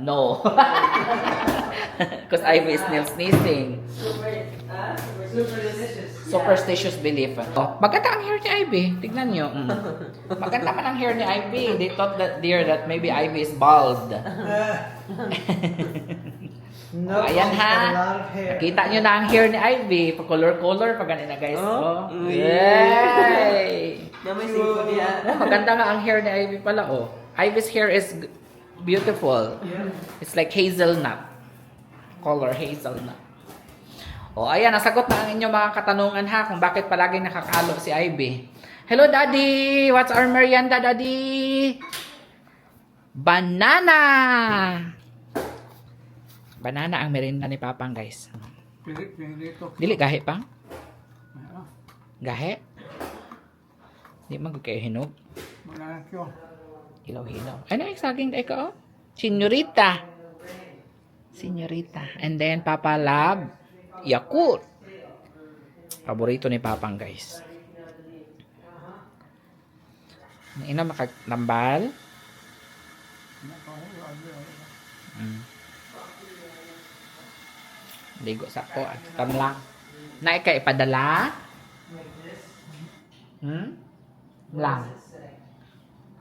A: No. Because Ivy is still sneezing. Superstitious belief. Oh, maganda ang hair ni Ivy. Tignan nyo. Maganda man ang hair ni Ivy. They thought that maybe Ivy is bald.
B: No,
A: Ayan
B: she's
A: ha.
B: got a lot of hair.
A: Nakita nyo na ang hair ni Ivy. Pa-color-color. Pag ganun na guys. Oh. Yay! Maganda nga ang hair ni Ivy pala. Oh. Ivy's hair is beautiful.
B: Yeah.
A: It's like hazelnut. Color hazelnut. O, ayan, nasagot na ang inyong mga katanungan ha kung bakit palagi nakakalo si Ivy. Hello, Daddy! What's our merienda, Daddy? Banana! Banana ang merienda ni Papang, guys. Dili, gahe pang? Gahe? Di mag kayo hinog? Hilaw-hilaw. Ano yung saging na ikaw? Senyorita. Senyorita. And then, Papa Lab. Yakult. Paborito ni Papang, guys. Ina makatambal. Ligo sa ko. Tamlang. Na ika ipadala? Lang.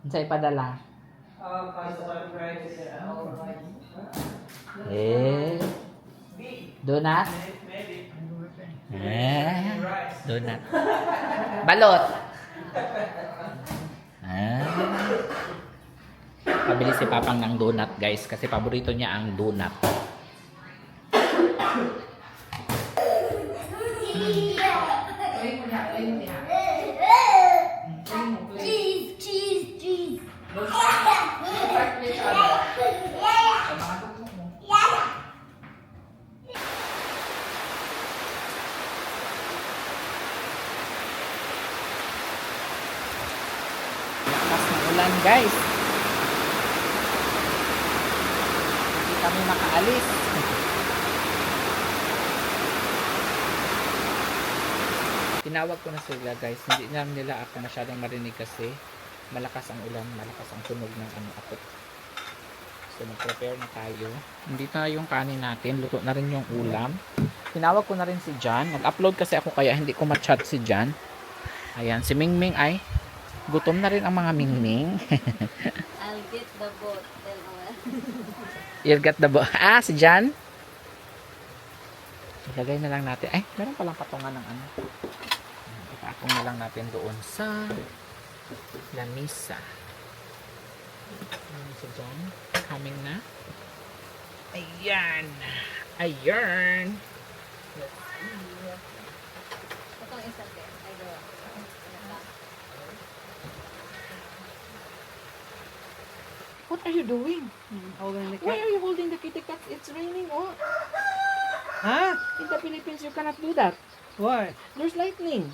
A: Sa ipadala? Donut? Donut. Balot. Pabili si Papang ng donut, guys, kasi paborito niya ang donut.
E: Cheese.
A: Lakas ng ulan, guys. Hindi kami makaalis. Tinawag ko na sila, guys. Hindi naman nila ako masyadong marinig kasi malakas ang ulan, malakas ang tunog ng ako. So, mag-prepare na tayo. Hindi na yung kanin natin. Luto na rin yung ulam. Tinawag ko na rin si Jan. Nag-upload kasi ako kaya hindi ko ma-chat si Jan. Ayan, si Mingming ay gutom na rin ang mga Mingming.
D: I'll get the boat. Tell Noel.
A: You'll get the boat. Ah, si Jan? Ilagay na lang natin. Ay, meron palang patungan ng ano. Ipakong na lang natin doon sa Lamisa. Lamisa dyan. Coming na. Ayan. Ayan.
D: Itong isa din. Ay, gawa.
A: What are you doing?
B: Holding the
A: Why
B: cat.
A: are you holding the kitty cat? It's raining. Oh.
B: Huh?
A: In the Philippines, you cannot do that.
B: Why?
A: There's lightning.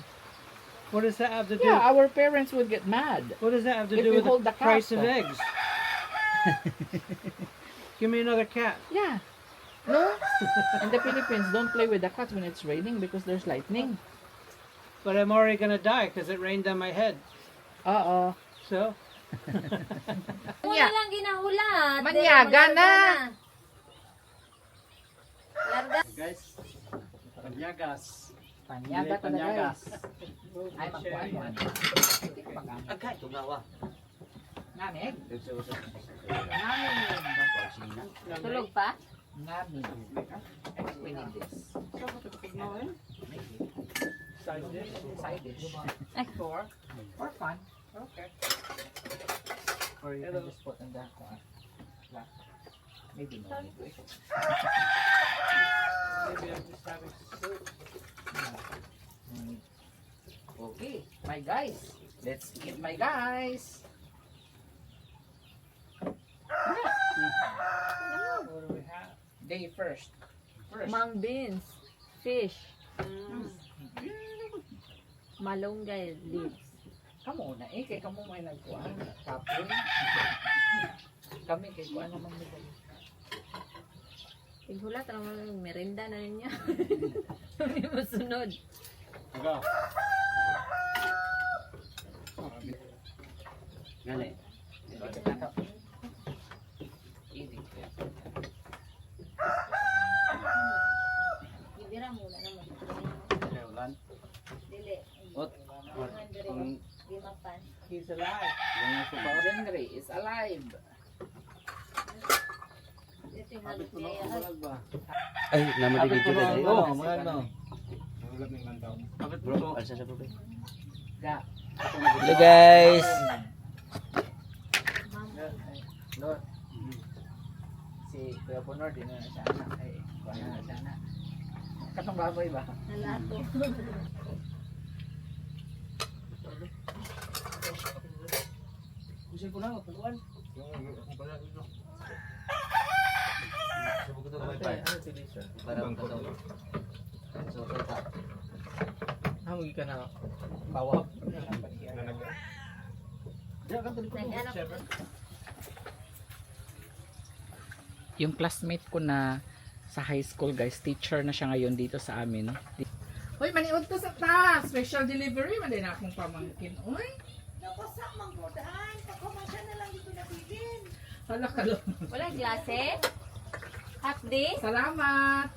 B: What does that have to do?
A: Yeah, our parents would get mad.
B: What does that have to
A: If
B: do
A: we
B: with
A: hold
B: the
A: the cat,
B: price of
A: oh.
B: eggs? Give me another cat.
A: Yeah. No? In the Philippines, don't play with the cats when it's raining because there's lightning.
B: But I'm already gonna die because it rained on my head.
A: Oo.
B: So
D: Muna lang ginahulat.
A: Manyaga na.
D: Larga.
H: Guys, panyagas.
A: Panyaga ka na,
H: Panyagas.
A: guys. Ay, magkuhan. Hindi ko magamit.
C: Agay, tugawa.
A: Ngamig?
C: Usap-usap.
A: Ngamig.
D: Tulog pa?
A: Ngamig. We need this.
B: side dish.
A: Side dish.
D: Ay.
A: For fun. Okay. Or you can just put in the maybe no.
B: Maybe I'm just having soup.
A: Okay, my guys. Let's eat, my guys.
B: What do we have?
A: Day first.
D: Mung beans. Fish. Malunggay leaves.
A: Kamu na eh, kay kamu may nagkuhan. Kapon. Kami kay kuhan naman nila.
D: Tighulat naman merenda na ninyo. Hindi mo sunod.
H: Aga.
C: Gani.
D: Ibira muna naman.
H: Ulan.
D: Dili.
C: Ot. Ang
D: Di mapan.
B: He's alive.
C: yung supa.
A: Henry is alive.
D: Ito yung
H: Kapit
D: halot
H: ko na
D: niya.
H: ulag ba?
C: Ay, naman
H: Kapit
C: din
H: ko na
C: dito.
H: ulag.
C: Oh, mga ano.
H: Kapit
C: Bro,
H: ko.
C: alsa sa bro.
A: Ga.
C: Hello guys.
A: Lord. Si Kuya Ponor, di na siya anak. Ay, kuha na siya anak. Katong baboy ba?
D: Nalato.
C: Kusay ko na, pukuan. Parang pasaw. So, salta.
A: Hamugi ka na bawap.
C: Diyan ka tuloy ko.
D: Nag-anak.
A: Yung classmate ko na sa high school, guys, teacher na siya ngayon dito sa amin. Uy, maniud to sa taas! Special delivery, man din akong pamangkin. Uy!
F: Napasak mang kodaan. Pagkumasya na lang dito nabilin.
A: Hala ka lang.
D: Wala klase? Half day?
A: Salamat!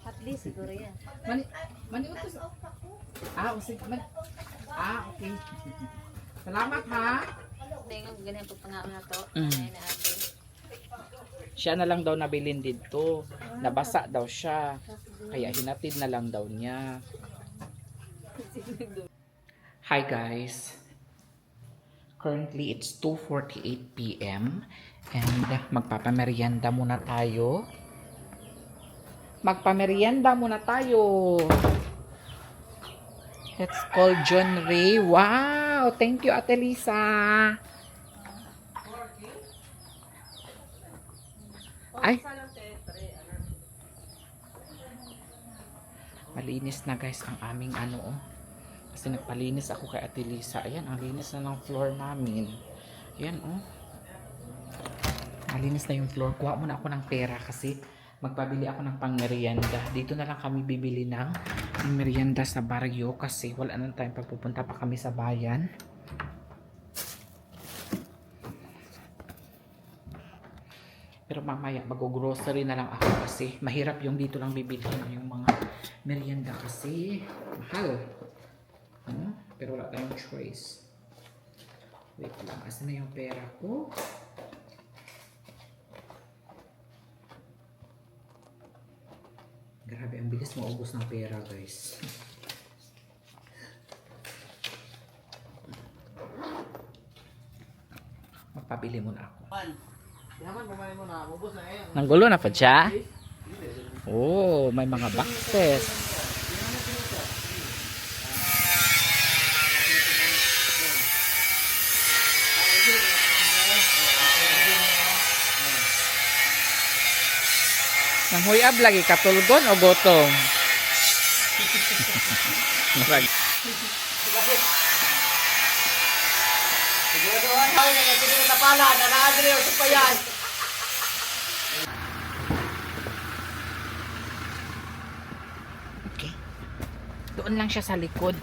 D: Half day siguro yan.
A: Maniud to sa... Sige. Okay. Salamat, ha?
D: Tingnan ko ganyan pagpangaon na to.
A: Mm.
D: Ay na ate.
A: Siya na lang daw nabilin dito. Nabasa daw siya. Kaya hinatid na lang daw niya. Hi guys. Currently it's 2:48 p.m. and magpapamerienda muna tayo. Let's call John Ray. Wow! Thank you, Ate Lisa. Ay. Malinis na guys ang aming ano oh. Kasi nagpalinis ako kay Ate Lisa. Ayan, ang linis na ng floor namin. Ayan oh. Malinis na yung floor. Kuha muna ako ng pera kasi magpabili ako ng pang-merienda. Dito na lang kami bibili ng merienda sa baryo kasi wala nang time pagpupunta pa kami sa bayan. Pero mamaya mag-grocery na lang ako kasi mahirap yung dito lang bibilhin yung mga merienda kasi mahal. Pero wala tayong choice. Wait lang, asan na yung pera ko? Grabe, ang bilis maubos ng pera guys. Magpabili muna ako.
C: Yaman, kumain mo na. Ubus na eh.
A: Nanggulo na pa siya? Oh, may mga boxes. Nanguyab lagi katulgon o gotong? Marag.
C: Siguraduhan tayo na yung sige na tapala. Nanaadri o supayan.
A: Okay. Doon lang siya sa likod.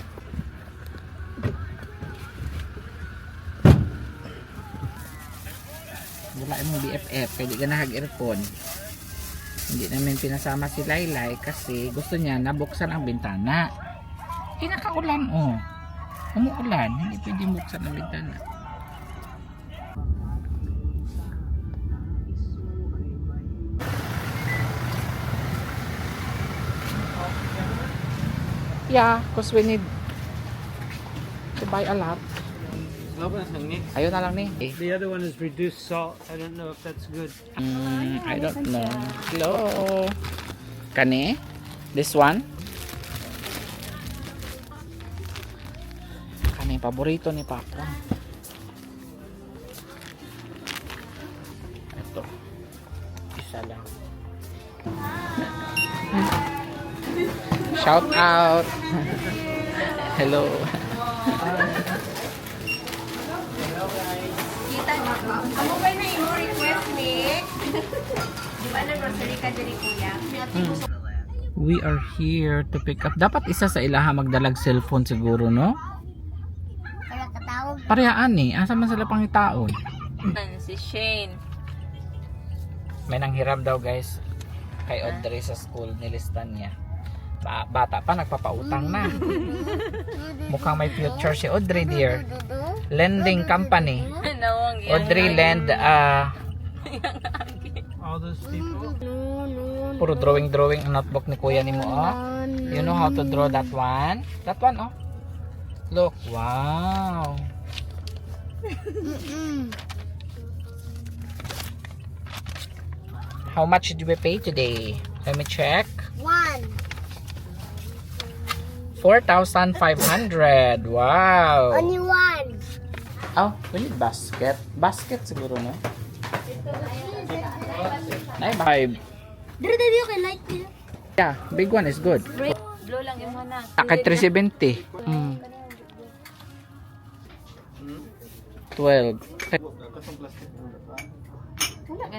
A: Wala mong BFF, kaya di ka nahag-earphone. Hindi namin pinasama si Laylay kasi gusto niya nabuksan ang bintana. Kinakaulan oh. Umuulan, hindi pwede buksan ang bintana. Yeah, because we need to buy a lot. Ayun na lang ni.
B: The other one is reduced salt. I don't know if that's good.
A: I don't know. Hello. Kani? This one? Kani, paborito ni Papa. Ito. Isa lang. Shout out. Hello.
D: Kita mo. Amo ba na yung request ni? Di ba na grocery ka diri kuya?
A: We are here to pick up. Dapat isa sa ilaha magdalag cellphone siguro, no?
E: Kaya katawag.
A: Parehaan eh. Asa man sila pangitaon?
D: Si Shane.
A: May nanghiram daw guys kay Audrey sa school, nilistan niya. Bata pa, nagpapautang na. Mukhang may future si Audrey, dear. Lending company.
D: Nawang yan.
A: Audrey lend,
B: All those people.
A: puro drawing ang notebook ni kuya ni mo, oh. You know how to draw that one? That one, oh. Look, wow. How much did we pay today? Let me check. 4,500. Wow.
E: Only one.
A: Oh, we need basket. Basket siguro, no? Nay, 5.
E: Dito dito kay light bill.
A: Yeah, big one is good.
D: Blue lang yung muna.
A: Akay 370. 12.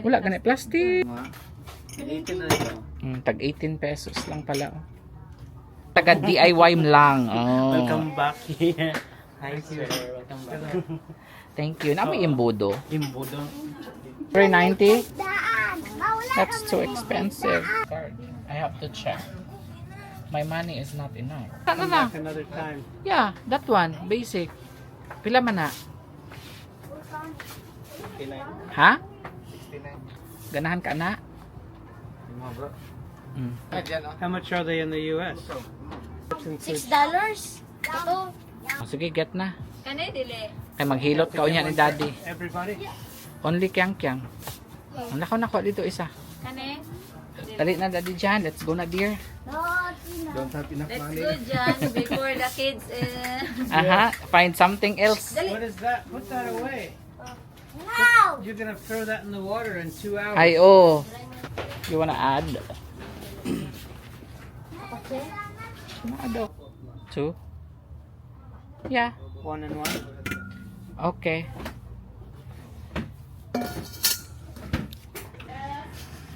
A: Wala ganit plastic. Tag 18 pesos lang pala. Oh. Taga DIY lang. Oh.
B: Welcome back here. Thank you. Welcome back.
A: Thank you. Na may imbudo.
B: Imbudo.
A: 390?
E: Daan. Mawala
A: That's too expensive. Card. I have to check. My money is not enough. Ano na?
B: Another time.
A: Yeah, that one. Basic. Pila man na? Ha? Ganahan ka na?
B: How much are they in the U.S.?
E: $6. Ito.
A: Oh, sige, get na.
D: Kanay dili.
A: Ay, maghilot ka unya ni daddy.
B: Everybody?
A: Only kyang-kyang. Nako dito isa.
D: Kanay.
A: Dali na daddy dyan. Let's go na, dear.
H: Don't have enough
D: Let's
H: money.
D: go dyan before the kids.
A: Aha, find something else.
B: What is that? Put that away.
E: Wow.
B: You're gonna throw that in the water in 2 hours.
A: Ay, oh. You wanna add? Add 2? Yeah.
B: 1 and 1.
A: Okay.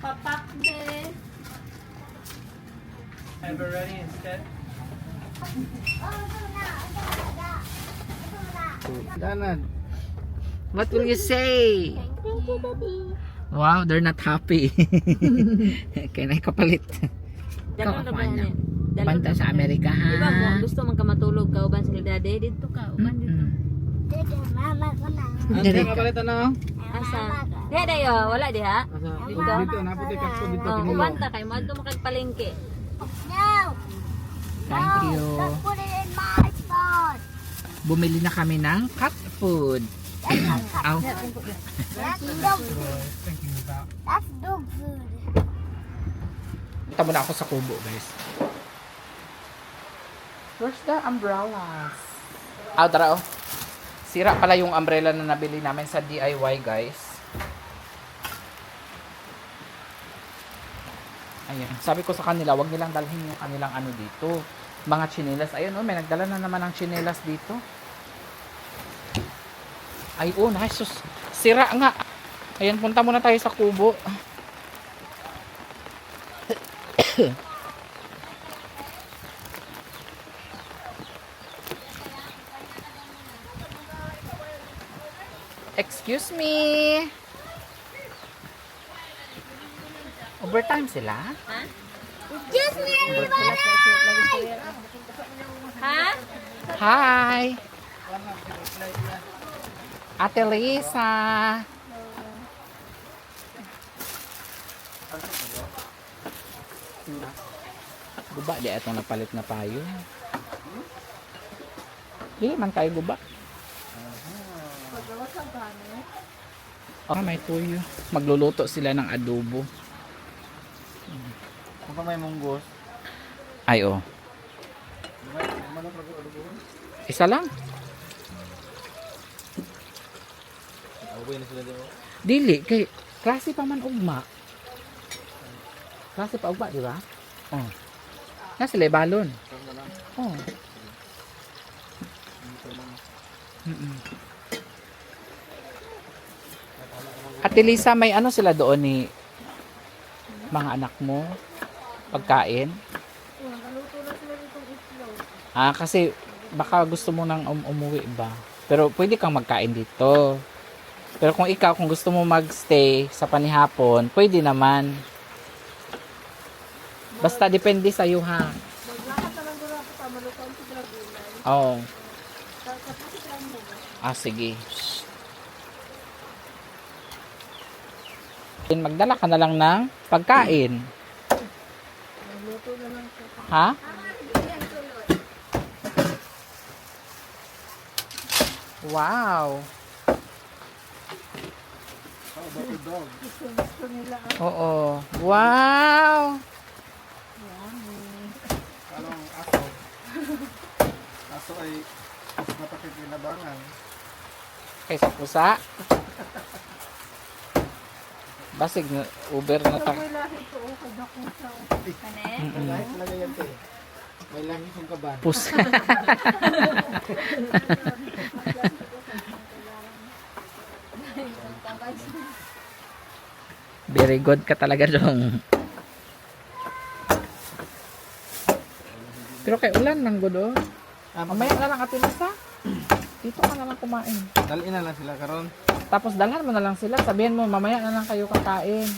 D: Papak din.
B: Have it ready instead.
H: Danan.
A: What will you say? Wow, they're not happy. Kaya na kapalit.
D: Dalo na ba yan?
A: Banta sa Amerika, ha?
D: Di ba mo gusto man ka matulog ka uban sa dade dito ka uban dito.
E: Dito, mama ko na.
A: Dali ka.
H: Kapalit ano?
D: Asa? Diha dayo, wala diha. Dito.
H: Dito, naputi ka po dito.
D: Oh, uban ta kay mo adto makagpalengke.
E: No.
A: Thank you.
E: Don't put it in my spot.
A: Bumili na kami ng cat food. Ow.
E: That's dog food. That's dog food.
A: Punta muna ako sa kubo, guys. Where's the umbrellas? Tara, oh. Sira pala yung umbrella na nabili namin sa DIY, guys. Ayan. Sabi ko sa kanila, wag nilang dalhin yung kanilang ano dito. Mga tsinelas. Ayun, oh, may nagdala na naman ng tsinelas dito. Ay, oh, nice. Sira nga. Ayan, punta muna tayo sa kubo. Excuse me. Overtime sila?
E: Excuse me, everybody.
D: Ha?
A: Hi. Ate Lisa. Guba di atong napalit na payo. Di man tayo guba. May tuyo. Magluluto sila ng adobo.
H: Kung pa may munggos.
A: Ay, oh. Isa lang.
H: Away na sila dito.
A: Dili, kay klase pa man ugma. Klase pa ugma, di ba? Oh. Na sila balon. Oh. Ate Lisa, may ano sila doon ni mga anak mo? Pagkain? Kasi baka gusto mo nang umuwi ba? Pero pwede kang magkain dito. Pero kung ikaw, kung gusto mo magstay sa panihapon, pwede naman. Basta depende sa iyo ha. Oo. Sige. Magdala ka na lang ng pagkain. Ha? Wow. Oo. Wow.
H: Anong aso? Aso ay mas matakit kinabangan.
A: Kaysa pusa. Basig na Uber na ta.
H: May lahi talaga yan, te. May lahi yung kaban.
A: Pusa. Very good ka talaga dong. Pero kay ulan lang gudo. Mamaya na lang Ate Lisa. Dito ka na lang kumain.
H: Dalhin na lang sila karon.
A: Tapos dalhan mo na lang sila. Sabihin mo mamaya na lang kayo kakain.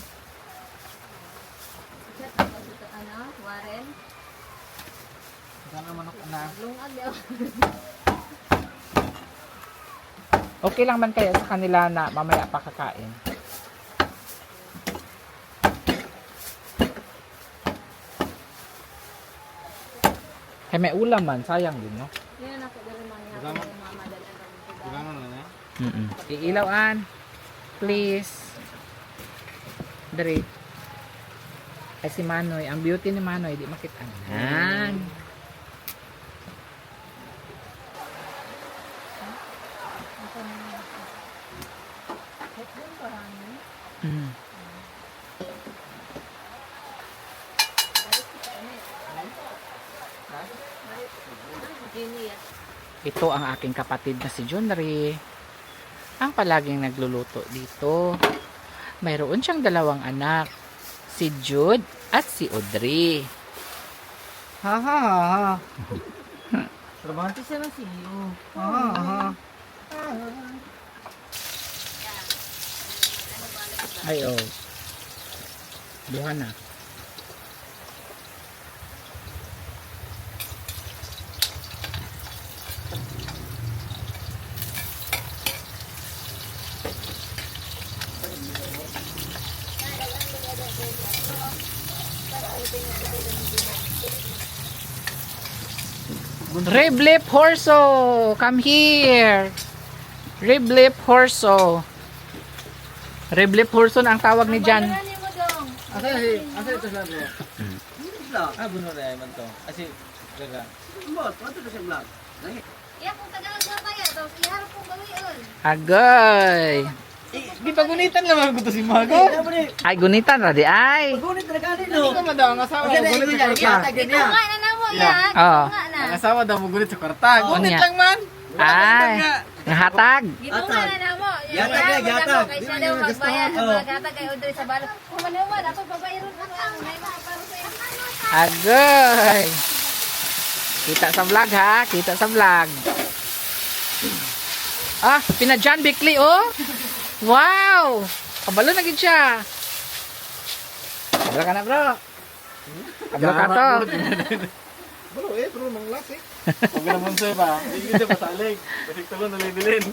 D: Ano? Warren?
H: Sana manok na.
D: Lungag daw.
A: Okay lang man kaya sa kanila na mamaya pa kakain. Kaya may ulam man, sayang din, no?
D: Yan ako dali man nga
H: Tama.
D: kay mama dalan ng
H: Gano'n na na.
A: Iilawan. Please. Dari. Ay si Manoy. Ang beauty ni Manoy, di makita. Mm. Ito ang aking kapatid na si Junri. Ang palaging nagluluto dito. Mayroon siyang dalawang anak. Si Jude at si Audrey.
H: Ha ha ha. Romantis siya na siyo. Ha ha.
A: Ay, oh. Buha na. Reblip Horso, come here. Riblip Horso. Riblip Horso ang tawag ni Jan.
D: Ano mo dong?
H: Asa ito sa bro?
C: Vlog.
H: Buno na man to. Asi gaga.
C: Bot, ano to sa vlog?
D: Iya kung tagalag na kaya, tapos iharap kong gawion.
A: Agay.
H: Gipagunitan naman ko to si Mago.
A: Ay, gunitan ra di ay.
C: Gunit na kani
H: Hindi
C: no.
H: ko man daw ang asawa. Gunit sa kwarta.
D: Ito nga na na mo, yan.
A: Oo.
D: Ito nga na.
H: Ang asawa daw mo gunit sa kwarta. Gunit
A: niya.
H: lang man.
A: Ay. Nahatag.
D: Ito nga na na mo. Yan,
C: Yatag,
D: yan,
C: yatag.
D: Kaya siya daw magbayad sa
C: Oo.
D: mga gatag kay Audrey sa balot. Kumanuman, ako babayaran ko ang may mga paro sa iyo.
A: Agay. Kita sa vlog ha. Kita sa vlog. Ah, pinadyan bikli oh. Wow. Kabalo na gid siya. Kabalo ka na bro. Kabalo ka to.
H: Bro, bro, mang last eh. Huwag naman sa'yo pa. Hindi ka pasalig. Kasi ito lang nalibilin.